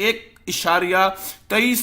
1.23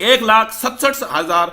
1,67,000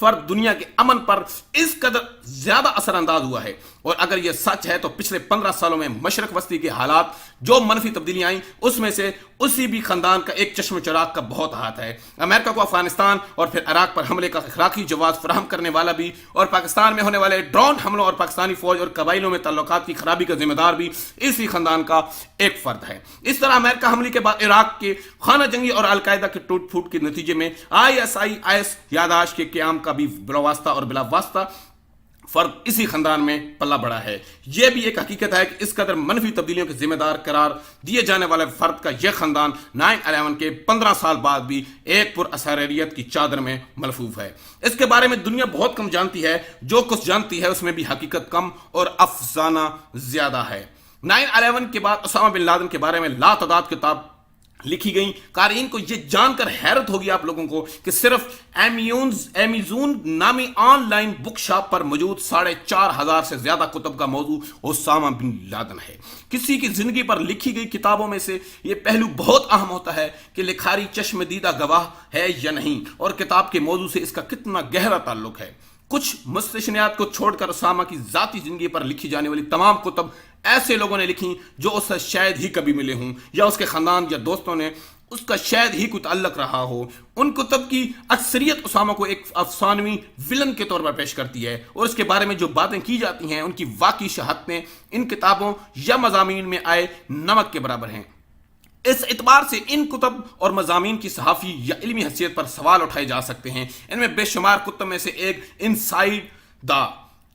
فرد دنیا کے امن پر اس قدر زیادہ اثر انداز ہوا ہے، اور اگر یہ سچ ہے تو پچھلے 15 سالوں میں مشرق وسطی کے حالات جو منفی تبدیلیاں آئیں اس میں سے اسی بھی خاندان کا ایک چشم چراغ کا بہت ہاتھ ہے۔ امریکہ کو افغانستان اور پھر عراق پر حملے کا اخلاقی جواز فراہم کرنے والا بھی، اور پاکستان میں ہونے والے ڈرون حملوں اور پاکستانی فوج اور قبائلیوں میں تعلقات کی خرابی کا ذمہ دار بھی اسی خاندان کا ایک فرد ہے۔ اس طرح امریکہ حملے کے بعد عراق کے خانہ جنگی اور القاعدہ کے ٹوٹ پھوٹ کے نتیجے میں IS یاداشت کے قیام کا بھی بلا واسطہ اور بلا واسطہ فرد اسی خاندان میں پلا بڑا ہے۔ یہ بھی ایک حقیقت ہے کہ اس قدر منفی تبدیلیوں کے ذمہ دار قرار دیے جانے والے فرد کا یہ خاندان 9/11 کے 15 سال بعد بھی ایک پر اسراریت کی چادر میں ملفوف ہے۔ اس کے بارے میں دنیا بہت کم جانتی ہے، جو کچھ جانتی ہے اس میں بھی حقیقت کم اور افسانہ زیادہ ہے۔ 9/11 کے بعد اسامہ بن لادن کے بارے میں لاتعداد کتاب لکھی گئی۔ قارئین کو یہ جان کر حیرت ہوگی آپ لوگوں کو کہ صرف ایمیزون نامی آن لائن بک شاپ پر موجود 4,500 سے زیادہ کتب کا موضوع اسامہ بن لادن ہے۔ کسی کی زندگی پر لکھی گئی کتابوں میں سے یہ پہلو بہت اہم ہوتا ہے کہ لکھاری چشم دیدہ گواہ ہے یا نہیں، اور کتاب کے موضوع سے اس کا کتنا گہرا تعلق ہے۔ کچھ مستثنیات کو چھوڑ کر اسامہ کی ذاتی زندگی پر لکھی جانے والی تمام کتب ایسے لوگوں نے لکھی جو اس سے شاید ہی کبھی ملے ہوں، یا اس کے خاندان یا دوستوں نے اس کا شاید ہی کوئی تعلق رہا ہو۔ ان کتب کی اکثریت اسامہ کو ایک افسانوی ولن کے طور پر پیش کرتی ہے، اور اس کے بارے میں جو باتیں کی جاتی ہیں ان کی واقعی شہادتیں ان کتابوں یا مضامین میں آئے نمک کے برابر ہیں۔ اس اعتبار سے ان کتب اور مضامین کی صحافی یا علمی حیثیت پر سوال اٹھائے جا سکتے ہیں۔ ان میں بے شمار کتب میں سے ایک inside the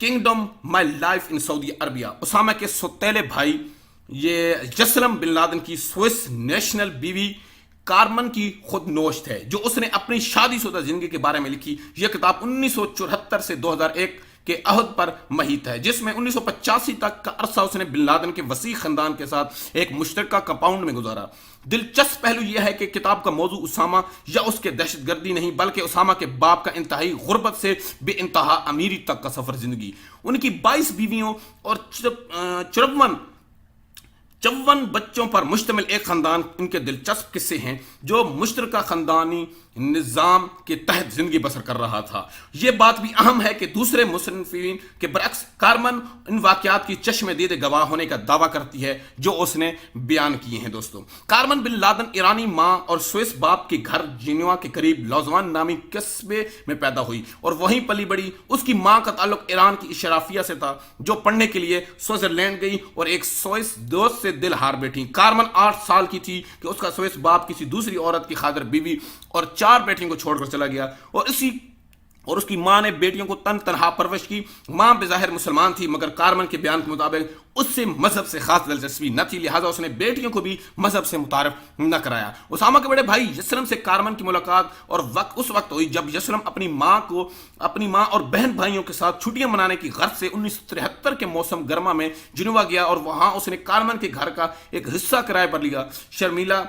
kingdom my life in Saudi Arabia, Osama کے سوتیلے بھائی یہ یسلم بن لادن کی سوئس نیشنل بیوی کارمن کی خود نوشت ہے، جو اس نے اپنی شادی شدہ زندگی کے بارے میں لکھی۔ یہ کتاب 1974 سے 2001 کے عہد پر محیط ہے، جس میں 1985 تک کا عرصہ اس نے بن لادن کے وسیع خاندان کے ساتھ ایک مشترکہ کمپاؤنڈ میں گزارا۔ دلچسپ پہلو یہ ہے کہ کتاب کا موضوع اسامہ یا اس کے دہشت گردی نہیں، بلکہ اسامہ کے باپ کا انتہائی غربت سے بے انتہا امیری تک کا سفر زندگی، ان کی 22 بیویوں اور 54 بچوں پر مشتمل ایک خاندان۔ ان کے دلچسپ قصے ہیں جو مشترکہ خاندانی نظام کے تحت زندگی بسر کر رہا تھا۔ یہ بات بھی اہم ہے کہ دوسرے مصنفین کے برعکس کارمن ان واقعات کی چشم دید گواہ ہونے کا دعویٰ کرتی ہے جو اس نے بیان کیے ہیں۔ دوستوں، کارمن بن لادن ایرانی ماں اور سوئس باپ کے گھر جنیوا کے قریب لوزوان نامی قصبے میں پیدا ہوئی اور وہیں پلی بڑی۔ اس کی ماں کا تعلق ایران کی اشرافیہ سے تھا، جو پڑھنے کے لیے سوئٹزرلینڈ گئی اور ایک سوئس دوست سے دل ہار بیٹھی۔ کارمن 8 سال کی تھی کہ اس کا سوئس باپ کسی دوسری عورت کی خاطر بیوی اور 4 بیٹیوں کو چھوڑ کر چلا گیا، اور اس کی ماں نے بیٹیوں کو تنہا پرورش کی۔ ماں بظاہر مسلمان تھی، مگر کارمن کے بیان کے مطابق اس سے مذہب سے خاص دلچسپی نہ تھی، لہٰذا اس نے بیٹیوں کو بھی مذہب سے متعارف نہ کرایا۔ اسامہ کے بڑے بھائی یسلم سے کارمن کی ملاقات اور اس وقت ہوئی جب یسلم اپنی ماں اور بہن بھائیوں کے ساتھ چھٹیاں منانے کی غرض سے 1973 کے موسم گرما میں جنیوا گیا، اور وہاں اس نے کارمن کے گھر کا ایک حصہ کرائے پر لیا۔ شرمیلا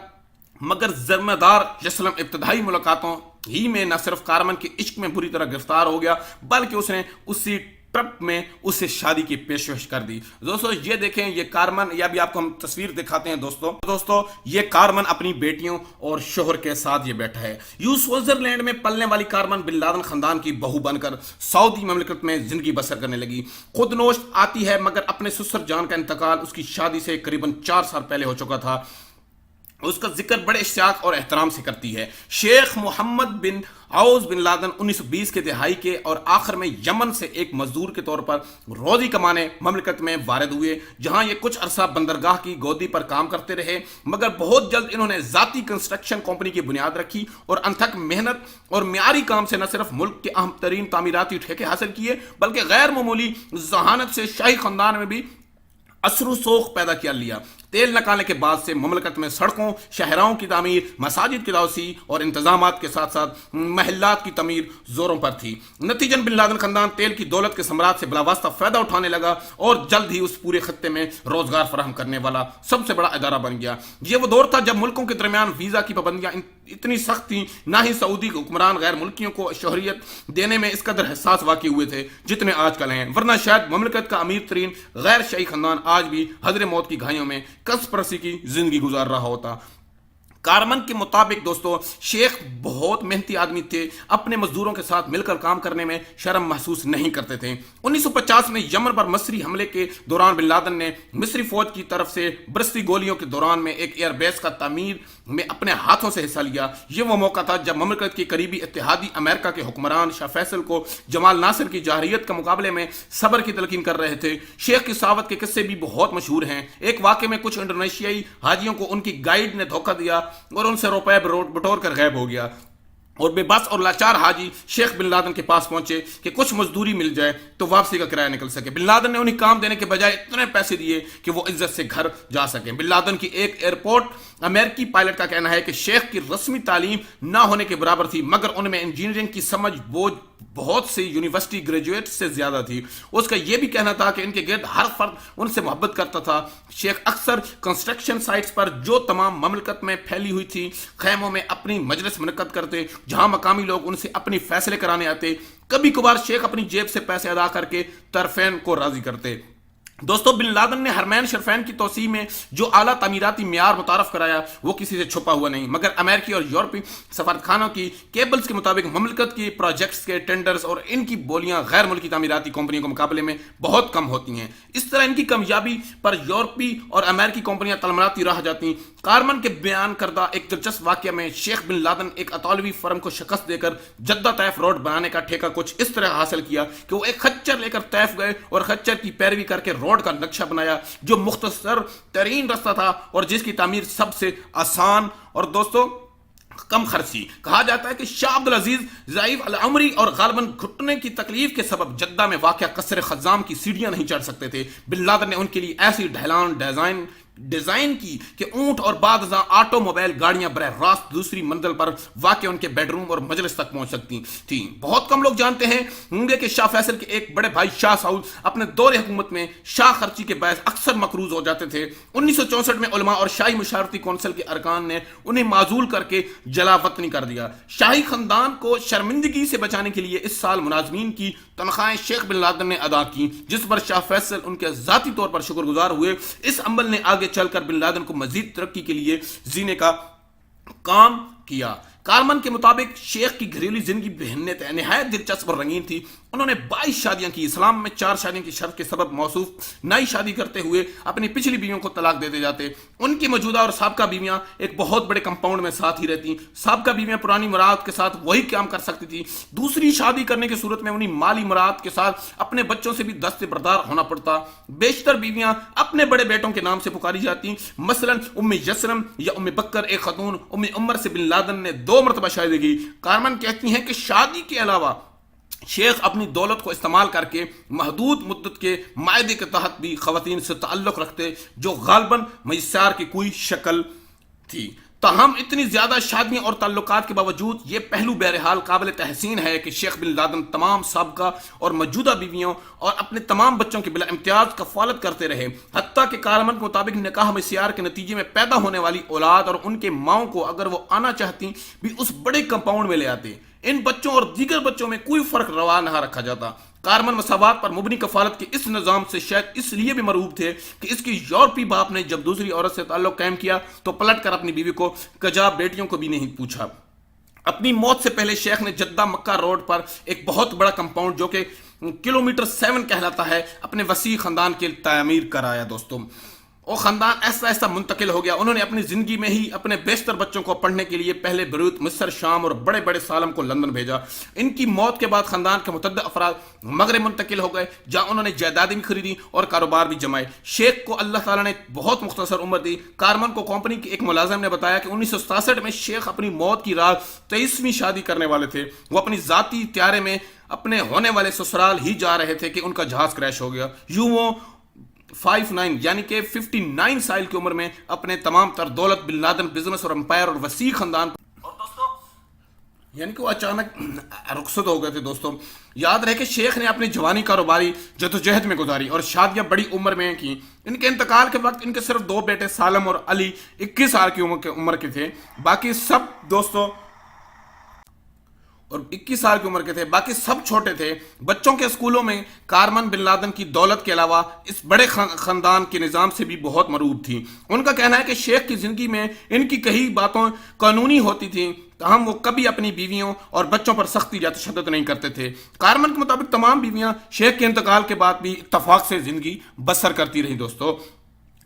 مگر ذمہ دار یسلم ابتدائی ملاقاتوں ہی میں نہ صرف کارمن کے عشق میں بری طرح گرفتار ہو گیا، بلکہ اس نے اسی ٹرپ میں اسے شادی کی پیشکش کر دی۔ دوستو یہ دیکھیں، یہ کارمن، یا بھی آپ کو ہم تصویر دکھاتے ہیں دوستو یہ کارمن اپنی بیٹیوں اور شوہر کے ساتھ یہ بیٹھا ہے۔ سوئٹزرلینڈ میں پلنے والی کارمن بن لادن خاندان کی بہو بن کر سعودی مملکت میں زندگی بسر کرنے لگی۔ خود نوشت آتی ہے، مگر اپنے سسر جان کا انتقال اس کی شادی سے قریباً 4 سال پہلے ہو چکا تھا۔ اس کا ذکر بڑے اشتیاق اور احترام سے کرتی ہے۔ شیخ محمد بن عوض بن لادن 1920 کے دہائی کے اور آخر میں یمن سے ایک مزدور کے طور پر روزی کمانے مملکت میں وارد ہوئے، جہاں یہ کچھ عرصہ بندرگاہ کی گودی پر کام کرتے رہے، مگر بہت جلد انہوں نے ذاتی کنسٹرکشن کمپنی کی بنیاد رکھی اور انتھک محنت اور معیاری کام سے نہ صرف ملک کے اہم ترین تعمیراتی ٹھیکے حاصل کیے، بلکہ غیر معمولی ذہانت سے شاہی خاندان میں بھی اثر و سوق پیدا کیا لیا۔ تیل نکالنے کے بعد سے مملکت میں سڑکوں، شہراؤں کی تعمیر، مساجد کی توسیع اور انتظامات کے ساتھ ساتھ محلات کی تعمیر زوروں پر تھی۔ نتیجن بن لادن خاندان تیل کی دولت کے ثمرات سے بلا واسطہ فائدہ اٹھانے لگا اور جلد ہی اس پورے خطے میں روزگار فراہم کرنے والا سب سے بڑا ادارہ بن گیا۔ یہ وہ دور تھا جب ملکوں کے درمیان ویزا کی پابندیاں اتنی سخت تھیں، نہ ہی سعودی حکمران غیر ملکیوں کو شہریت دینے میں اس قدر حساس واقع ہوئے تھے جتنے آج کل ہیں، ورنہ شاید مملکت کا امیر ترین غیر شاہی خاندان آج بھی حضر موت کی گھائیوں میں کس پرسی کی زندگی گزار رہا ہوتا۔ کارمن کے مطابق دوستو شیخ بہت محنتی آدمی تھے، اپنے مزدوروں کے ساتھ مل کر کام کرنے میں شرم محسوس نہیں کرتے تھے۔ 1950 میں یمن پر مصری حملے کے دوران بن لادن نے مصری فوج کی طرف سے برستی گولیوں کے دوران میں ایک ایئر بیس کا تعمیر میں اپنے ہاتھوں سے حصہ لیا۔ یہ وہ موقع تھا جب مملکت کے قریبی اتحادی امریکہ کے حکمران شاہ فیصل کو جمال ناصر کی جارحیت کے مقابلے میں صبر کی تلقین کر رہے تھے۔ شیخ کی سعادت کے قصے بھی بہت مشہور ہیں۔ ایک واقعے میں کچھ انڈونیشیائی حاجیوں کو ان کی گائیڈ نے دھوکہ دیا اور ان سے روپے بٹور کر غائب ہو گیا، اور بے بس اور لاچار حاجی شیخ بن لادن کے پاس پہنچے کہ کچھ مزدوری مل جائے تو واپسی کا کرایہ نکل سکے۔ بن لادن نے انہیں کام دینے کے بجائے اتنے پیسے دیے کہ وہ عزت سے گھر جا سکیں۔ بن لادن کی ایک ایئرپورٹ امریکی پائلٹ کا کہنا ہے کہ شیخ کی رسمی تعلیم نہ ہونے کے برابر تھی، مگر ان میں انجینئرنگ کی سمجھ بوجھ بہت سے یونیورسٹی گریجویٹ سے زیادہ تھی۔ اس کا یہ بھی کہنا تھا کہ ان کے گرد ہر فرد ان سے محبت کرتا تھا۔ شیخ اکثر کنسٹرکشن سائٹس پر جو تمام مملکت میں پھیلی ہوئی تھی خیموں میں اپنی مجلس منعقد کرتے، جہاں مقامی لوگ ان سے اپنی فیصلے کرانے آتے۔ کبھی کبھار شیخ اپنی جیب سے پیسے ادا کر کے طرفین کو راضی کرتے۔ دوستو بن لادن نے حرمین شریفین کی توسیع میں جو اعلیٰ تعمیراتی معیار متعارف کرایا وہ کسی سے چھپا ہوا نہیں، مگر امریکی اور یورپی سفارتخانوں کی کیبلز کے مطابق مملکت کی پروجیکٹس کے ٹینڈرز اور ان کی بولیاں غیر ملکی تعمیراتی کمپنیوں کے مقابلے میں بہت کم ہوتی ہیں۔ اس طرح ان کی کامیابی پر یورپی اور امریکی کمپنیاں تلمراتی رہ جاتی۔ کارمن کے بیان کردہ ایک دلچسپ واقعہ میں شیخ بن لادن ایک اطالوی فرم کو شکست دے کر جدہ طیف روڈ بنانے کا ٹھیکہ کچھ اس طرح حاصل کیا کہ وہ ایک خچر لے کر طیف گئے اور خچر کی پیروی کر کے روڈ کا نقشہ بنایا جو مختصر ترین رستہ تھا اور جس کی تعمیر سب سے آسان اور دوستو کم خرچی۔ کہا جاتا ہے کہ شاہ عبدالعزیز ضعیف العمری اور غالباً گھٹنے کی تکلیف کے سبب جدہ میں واقع قصر خزام کی سیڑھیاں نہیں چڑھ سکتے تھے۔ بن لادن نے ان کے لیے ایسی ڈھلان ڈیزائن کی کہ اونٹ اور بعد ازاں آٹو موبائل گاڑیاں براہ راست دوسری منزل پر واقع ان کے بیڈ روم اور مجلس تک پہنچ سکتی تھیں۔ بہت کم لوگ جانتے ہیں ہوں گے کہ شاہ فیصل کے ایک بڑے بھائی شاہ سعود اپنے دور حکومت میں شاہ خرچی کے باعث اکثر مقروض ہو جاتے تھے۔ 1964 میں علماء اور شاہی مشاورتی کونسل کے ارکان نے انہیں معزول کر کے جلا وطنی کر دیا۔ شاہی خاندان کو شرمندگی سے بچانے کے لیے اس سال ملازمین کی تنخواہیں شیخ بن لادن نے ادا کی، جس پر شاہ فیصل ان کے ذاتی طور پر شکر گزار ہوئے۔ اس عمل نے آگے چل کر بن لادن کو مزید ترقی کے لیے جینے کا کام کیا۔ کارمن کے مطابق شیخ کی گھریلو زندگی نہایت دلچسپ اور رنگین تھی۔ انہوں نے 22 شادیاں کی۔ اسلام میں 4 شادیوں کی شرط کے سبب موصوف نئی شادی کرتے ہوئے اپنی پچھلی بیویوں کو طلاق دیتے جاتے۔ ان کی موجودہ اور سابقہ بیویاں ایک بہت بڑے کمپاؤنڈ میں ساتھ ہی رہتی۔ سابقہ بیویاں پرانی مراد کے ساتھ وہی کام کر سکتی تھی۔ دوسری شادی کرنے کی صورت میں انہیں مالی مراد کے ساتھ اپنے بچوں سے بھی دستبردار ہونا پڑتا۔ بیشتر بیویاں اپنے بڑے بیٹوں کے نام سے پکاری جاتی، مثلا ام یسرم یا ام بکر۔ ایک خاتون ام عمر سے بن لادن نے 2 مرتبہ شادی کی۔ کارمن کہتی ہیں کہ شادی کے علاوہ شیخ اپنی دولت کو استعمال کر کے محدود مدت کے معاہدے کے تحت بھی خواتین سے تعلق رکھتے جو غالباً میسار کی کوئی شکل تھی۔ تاہم اتنی زیادہ شادیاں اور تعلقات کے باوجود یہ پہلو بہرحال قابل تحسین ہے کہ شیخ بن لادن تمام سابقہ اور موجودہ بیویوں اور اپنے تمام بچوں کی بلا امتیاز کفالت کرتے رہے، حتیٰ کہ کارمن کے مطابق نکاح مسیار کے نتیجے میں پیدا ہونے والی اولاد اور ان کے ماؤں کو اگر وہ آنا چاہتی بھی اس بڑے کمپاؤنڈ میں لے آتے۔ ان بچوں اور دیگر بچوں میں کوئی فرق روا نہ رکھا جاتا۔ کارمن مساوات پر مبنی کفالت کے اس نظام سے شاید اس لیے بھی مرعوب تھے کہ اس کی یورپی باپ نے جب دوسری عورت سے تعلق قائم کیا تو پلٹ کر اپنی بیوی کو کجا بیٹیوں کو بھی نہیں پوچھا۔ اپنی موت سے پہلے شیخ نے جدہ مکہ روڈ پر ایک بہت بڑا کمپاؤنڈ جو کہ کلومیٹر 7 کہلاتا ہے اپنے وسیع خاندان کے تعمیر کرایا۔ دوستوں وہ خاندان ایسا ایسا منتقل ہو گیا۔ انہوں نے اپنی زندگی میں ہی اپنے بیشتر بچوں کو پڑھنے کے لیے پہلے بیروت، مصر، شام اور بڑے بڑے سالم کو لندن بھیجا۔ ان کی موت کے بعد خاندان کے متعدد افراد مغرب منتقل ہو گئے، جہاں انہوں نے جائیدادیں بھی خریدی اور کاروبار بھی جمائے۔ شیخ کو اللہ تعالیٰ نے بہت مختصر عمر دی۔ کارمن کو کمپنی کے ایک ملازم نے بتایا کہ 1967 میں شیخ اپنی موت کی رات 23ویں شادی کرنے والے تھے۔ وہ اپنی ذاتی طیارے میں اپنے ہونے والے سسرال ہی جا رہے تھے کہ ان کا جہاز کریش ہو گیا۔ یوں وہ 59 یعنی کہ 59 سال کی عمر میں اپنے تمام تر دولت، بن لادن بزنس اور امپائر اور وسیع خاندان اور دوستوں یعنی کہ وہ اچانک رخصت ہو گئے تھے۔ دوستوں یاد رہے کہ شیخ نے اپنی جوانی کاروباری جدوجہد میں گزاری اور شادیاں بڑی عمر میں کی۔ ان کے انتقال کے وقت ان کے صرف 2 بیٹے سالم اور علی 21 سال کی عمر کے تھے، باقی سب دوستوں اور 21 سال کی عمر کے تھے، باقی سب چھوٹے تھے۔ بچوں کے اسکولوں میں کارمن بن لادن کی دولت کے علاوہ اس بڑے خاندان کے نظام سے بھی بہت مرعوب تھی۔ ان کا کہنا ہے کہ شیخ کی زندگی میں ان کی کئی باتیں قانونی ہوتی تھیں، تاہم وہ کبھی اپنی بیویوں اور بچوں پر سختی یا تشدد نہیں کرتے تھے۔ کارمن کے مطابق تمام بیویاں شیخ کے انتقال کے بعد بھی اتفاق سے زندگی بسر کرتی رہی دوستو۔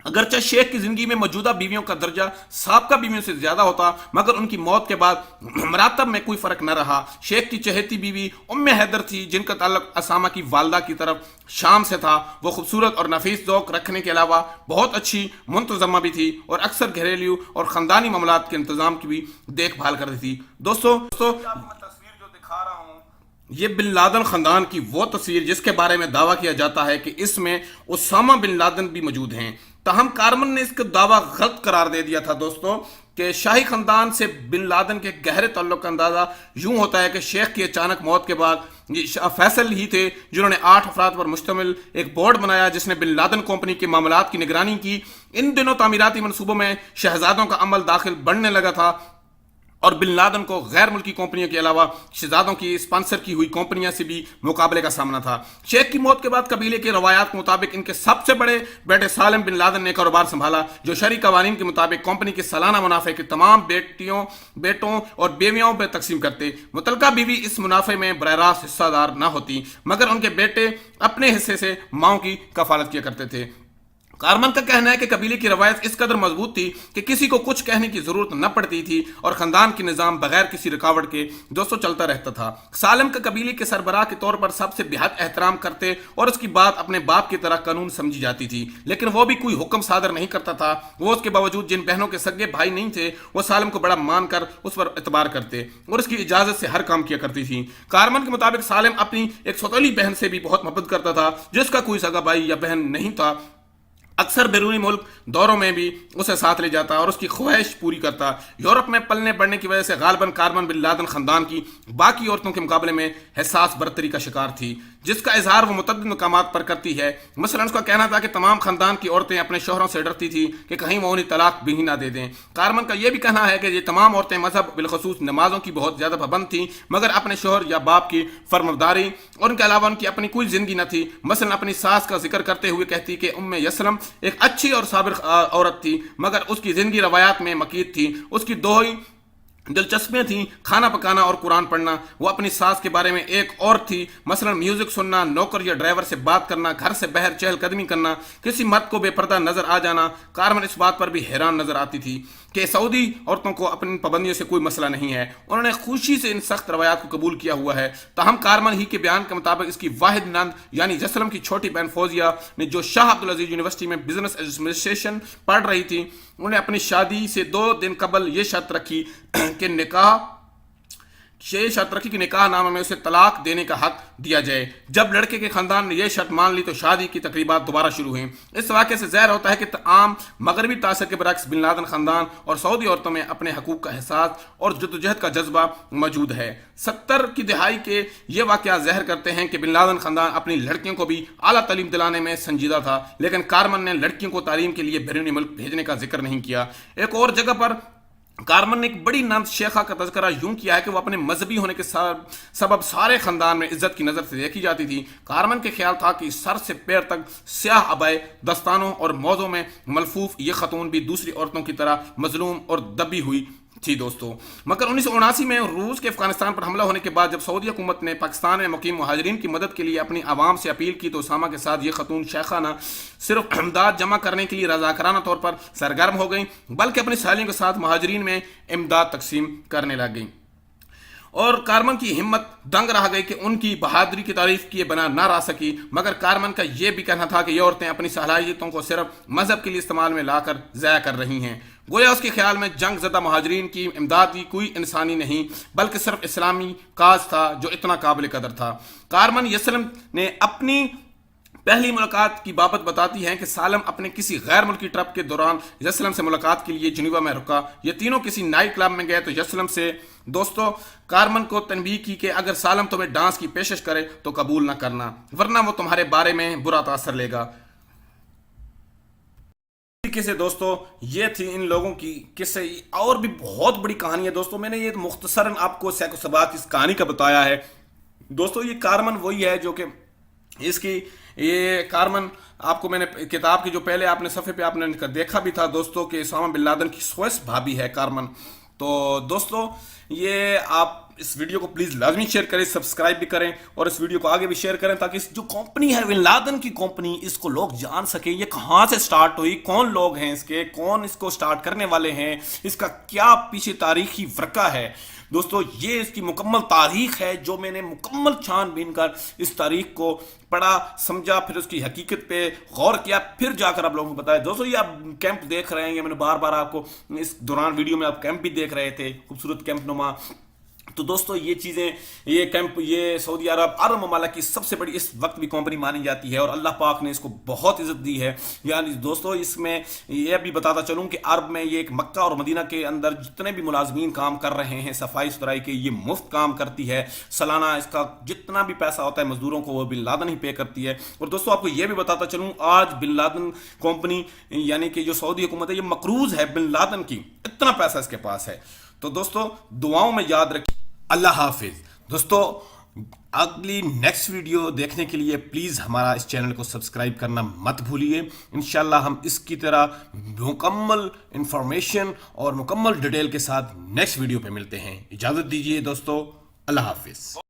اگرچہ شیخ کی زندگی میں موجودہ بیویوں کا درجہ سابقہ بیویوں سے زیادہ ہوتا، مگر ان کی موت کے بعد مراتب میں کوئی فرق نہ رہا۔ شیخ کی چہیتی بیوی ام حیدر تھی، جن کا تعلق اسامہ کی والدہ کی طرف شام سے تھا۔ وہ خوبصورت اور نفیس ذوق رکھنے کے علاوہ بہت اچھی منتظمہ بھی تھی اور اکثر گھریلو اور خاندانی معاملات کے انتظام کی بھی دیکھ بھال کرتی تھی۔ دوستو میں تصویر جو دکھا رہا ہوں یہ بن لادن خاندان کی وہ تصویر جس کے بارے میں دعویٰ کیا جاتا ہے کہ اس میں اسامہ بن لادن بھی موجود ہیں۔ تاہم کارمن نے اس کا دعویٰ غلط قرار دے دیا تھا دوستو کہ شاہی خاندان سے بن لادن کے گہرے تعلق کا اندازہ یوں ہوتا ہے کہ شیخ کی اچانک موت کے بعد فیصل ہی تھے جنہوں نے 8 افراد پر مشتمل ایک بورڈ بنایا جس نے بن لادن کمپنی کے معاملات کی نگرانی کی۔ ان دنوں تعمیراتی منصوبوں میں شہزادوں کا عمل داخل بڑھنے لگا تھا اور بن لادن کو غیر ملکی کمپنیوں کے علاوہ شہزادوں کی اسپانسر کی ہوئی کمپنیاں سے بھی مقابلے کا سامنا تھا۔ شیخ کی موت کے بعد قبیلے کی روایات کے مطابق ان کے سب سے بڑے بیٹے سالم بن لادن نے کاروبار سنبھالا، جو شرعی قوانین کے مطابق کمپنی کے سالانہ منافع کے تمام بیٹوں اور بیویوں پر تقسیم کرتے۔ متعلقہ بیوی اس منافع میں براہ راست حصہ دار نہ ہوتی، مگر ان کے بیٹے اپنے حصے سے ماؤں کی کفالت کیا کرتے تھے۔ کارمن کا کہنا ہے کہ قبیلے کی روایت اس قدر مضبوط تھی کہ کسی کو کچھ کہنے کی ضرورت نہ پڑتی تھی اور خاندان کی نظام بغیر کسی رکاوٹ کے دوستوں چلتا رہتا تھا۔ سالم کا قبیلے کے سربراہ کے طور پر سب سے بہت احترام کرتے اور اس کی بات اپنے باپ کی طرح قانون سمجھی جاتی تھی، لیکن وہ بھی کوئی حکم صادر نہیں کرتا تھا۔ وہ اس کے باوجود جن بہنوں کے سگے بھائی نہیں تھے وہ سالم کو بڑا مان کر اس پر اعتبار کرتے اور اس کی اجازت سے ہر کام کیا کرتی تھی۔ کارمن کے مطابق سالم اپنی ایک سوتیلی بہن سے بھی بہت محبت کرتا تھا جس کا کوئی سگا بھائی یا بہن نہیں تھا۔ اکثر بیرونی ملک دوروں میں بھی اسے ساتھ لے جاتا اور اس کی خواہش پوری کرتا۔ یورپ میں پلنے بڑھنے کی وجہ سے غالباً کارمن بن لادن خاندان کی باقی عورتوں کے مقابلے میں حساس برتری کا شکار تھی، جس کا اظہار وہ متعدد مقامات پر کرتی ہے۔ مثلا اس کا کہنا تھا کہ تمام خاندان کی عورتیں اپنے شوہروں سے ڈرتی تھی کہ کہیں وہ انہیں طلاق بھی نہ دے دیں۔ کارمن کا یہ بھی کہنا ہے کہ یہ تمام عورتیں مذہب بالخصوص نمازوں کی بہت زیادہ پابند تھیں، مگر اپنے شوہر یا باپ کی فرمانبرداری اور ان کے علاوہ ان کی اپنی کوئی زندگی نہ تھی۔ مثلا اپنی ساس کا ذکر کرتے ہوئے کہتی کہ ام یسلم ایک اچھی اور صابر عورت تھی، مگر اس کی زندگی روایات میں مقید تھی۔ اس کی دو ہی دلچسپیاں تھیں، کھانا پکانا اور قرآن پڑھنا۔ وہ اپنی ساس کے بارے میں ایک اور تھی، مثلا میوزک سننا، نوکر یا ڈرائیور سے بات کرنا، گھر سے باہر چہل قدمی کرنا، کسی مرد کو بے پردہ نظر آ جانا۔ کارمن اس بات پر بھی حیران نظر آتی تھی کہ سعودی عورتوں کو اپنی پابندیوں سے کوئی مسئلہ نہیں ہے، انہوں نے خوشی سے ان سخت روایات کو قبول کیا ہوا ہے۔ تاہم کارمن ہی کے بیان کے مطابق اس کی واحد نند یعنی یسلم کی چھوٹی بہن فوزیہ نے، جو شاہ عبدالعزیز یونیورسٹی میں بزنس ایڈمنسٹریشن پڑھ رہی تھی، انہوں نے اپنی شادی سے 2 دن قبل یہ شرط رکھی کہ نکاح نامہ میں اسے طلاق دینے کا حق دیا جائے۔ جب لڑکے کے خاندان نے یہ شرط مان لی تو شادی کی تقریبات دوبارہ شروع ہوئیں۔ اس واقعے سے ظاہر ہوتا ہے کہ عام مغربی تاثر کے برعکس بن لادن خاندان اور سعودی عورتوں میں اپنے حقوق کا احساس اور جدوجہد کا جذبہ موجود ہے۔ 70 کی دہائی کے یہ واقعات ظاہر کرتے ہیں کہ بن لادن خاندان اپنی لڑکیوں کو بھی اعلیٰ تعلیم دلانے میں سنجیدہ تھا، لیکن کارمن نے لڑکیوں کو تعلیم کے لیے بیرونی ملک بھیجنے کا ذکر نہیں کیا۔ ایک اور جگہ پر کارمن نے ایک بڑی نند شیخہ کا تذکرہ یوں کیا ہے کہ وہ اپنے مذہبی ہونے کے سبب سارے خاندان میں عزت کی نظر سے دیکھی جاتی تھی۔ کارمن کے خیال تھا کہ سر سے پیر تک سیاہ عبائے، دستانوں اور موزوں میں ملفوف یہ خاتون بھی دوسری عورتوں کی طرح مظلوم اور دبی ہوئی تھی دوستو۔ مگر 1979 میں روس کے افغانستان پر حملہ ہونے کے بعد جب سعودی حکومت نے پاکستان میں مقیم مہاجرین کی مدد کے لیے اپنی عوام سے اپیل کی تو اسامہ کے ساتھ یہ خاتون شیخہ نہ صرف امداد جمع کرنے کے لیے رضاکارانہ طور پر سرگرم ہو گئیں بلکہ اپنی سہیلیوں کے ساتھ مہاجرین میں امداد تقسیم کرنے لگ گئیں۔ اور کارمن کی ہمت دنگ رہ گئی کہ ان کی بہادری کی تعریف کیے بنا نہ رہ سکی، مگر کارمن کا یہ بھی کہنا تھا کہ یہ عورتیں اپنی صلاحیتوں کو صرف مذہب کے لیے استعمال میں لا کر ضائع کر رہی ہیں۔ گویا اس کے خیال میں جنگ زدہ مہاجرین کی امداد کی کوئی انسانی نہیں بلکہ صرف اسلامی کاز تھا جو اتنا قابل قدر تھا۔ کارمن یسلم نے اپنی پہلی ملاقات کی بابت بتاتی ہیں کہ سالم اپنے کسی غیر ملکی ٹرپ کے دوران یسلم سے ملاقات کے لیے جنیوا میں رکا۔ یہ تینوں کسی نائٹ کلب میں گئے تو یسلم سے دوستو کارمن کو تنبیہ کی کہ اگر سالم تمہیں ڈانس کی پیشکش کرے تو قبول نہ کرنا، ورنہ وہ تمہارے بارے میں برا تاثر لے گا۔ طریقے سے دوستو یہ تھی ان لوگوں کی قصے، اور بھی بہت بڑی کہانی ہے دوستو. میں نے یہ مختصراً آپ کو سیکو سباق اس کہانی کا بتایا ہے دوستو. یہ کارمن وہی ہے جو کہ اس کی یہ کارمن آپ کو میں نے کتاب کی جو پہلے آپ نے صفحے پہ آپ نے دیکھا بھی تھا دوستو کہ اسامہ بن لادن کی سوئس بھابی ہے کارمن. تو دوستو یہ آپ اس ویڈیو کو پلیز لازمی شیئر کریں، سبسکرائب بھی کریں اور اس ویڈیو کو آگے بھی شیئر کریں تاکہ جو کمپنی ہے بن لادن کی کمپنی، اس کو لوگ جان سکیں یہ کہاں سے سٹارٹ ہوئی، کون لوگ ہیں اس کے، کون اس کو سٹارٹ کرنے والے ہیں، اس کا کیا پیچھے تاریخی ورقہ ہے. دوستو یہ اس کی مکمل تاریخ ہے جو میں نے مکمل چھان بین کر اس تاریخ کو پڑھا، سمجھا، پھر اس کی حقیقت پہ غور کیا، پھر جا کر آپ لوگوں کو بتایا. دوستو یہ آپ کیمپ دیکھ رہے ہیں، یہ میں نے بار بار آپ کو اس دوران ویڈیو میں آپ کیمپ بھی دیکھ رہے تھے، خوبصورت کیمپ نما. تو دوستو یہ چیزیں، یہ کیمپ، یہ سعودی عرب ممالک کی سب سے بڑی اس وقت بھی کمپنی مانی جاتی ہے اور اللہ پاک نے اس کو بہت عزت دی ہے. یعنی دوستو اس میں یہ بھی بتاتا چلوں کہ عرب میں یہ ایک مکہ اور مدینہ کے اندر جتنے بھی ملازمین کام کر رہے ہیں صفائی ستھرائی کے، یہ مفت کام کرتی ہے. سالانہ اس کا جتنا بھی پیسہ ہوتا ہے مزدوروں کو وہ بن لادن ہی پے کرتی ہے. اور دوستو آپ کو یہ بھی بتاتا چلوں آج بن لادن کمپنی یعنی کہ جو سعودی حکومت ہے یہ مقروض ہے بن لادن کی، اتنا پیسہ اس کے پاس ہے. تو دوستو دعاؤں میں یاد رکھیں. اللہ حافظ دوستو. اگلی نیکسٹ ویڈیو دیکھنے کے لیے پلیز ہمارا اس چینل کو سبسکرائب کرنا مت بھولیے. انشاءاللہ ہم اس کی طرح مکمل انفارمیشن اور مکمل ڈیٹیل کے ساتھ نیکسٹ ویڈیو پہ ملتے ہیں. اجازت دیجیے دوستو. اللہ حافظ.